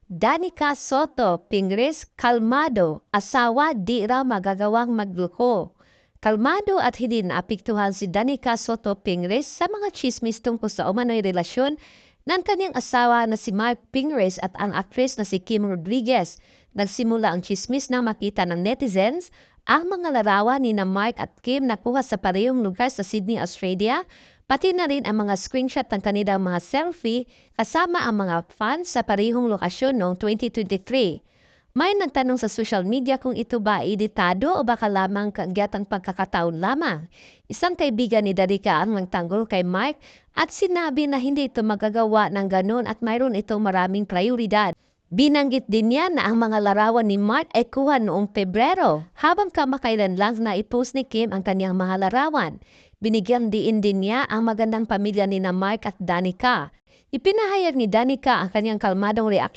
Danica Soto, Pingres, kalmado, asawa di raw magagawang magluko. Kalmado at hindi naapektuhan si Danica Soto Pingres sa mga chismis tungkol sa umano'y relasyon ng kanyang asawa na si Mark Pingres at ang aktres na si Kim Rodriguez. Nagsimula ang chismis nang makita ng netizens ang mga larawan ni na Mark at Kim nakuha sa parehong lugar sa Sydney, Australia, pati na rin ang mga screenshot ng kanilang mga selfie kasama ang mga fans sa parehong lokasyon noong 2023. May nagtanong sa social media kung ito ba editado o baka lamang kagyatang pagkakataon lamang. Isang kaibigan ni Danica ang nagtanggol kay Mike at sinabi na hindi ito magagawa ng ganon at mayroon itong maraming prioridad. Binanggit din niya na ang mga larawan ni Mark ay kuha noong Pebrero, habang kamakailan lang na i-post ni Kim ang kanyang mga larawan. Binigyan din niya ang magandang pamilya ni na Mark at Danica. Ipinahayag ni Danica ang kanyang kalmadong reaksyon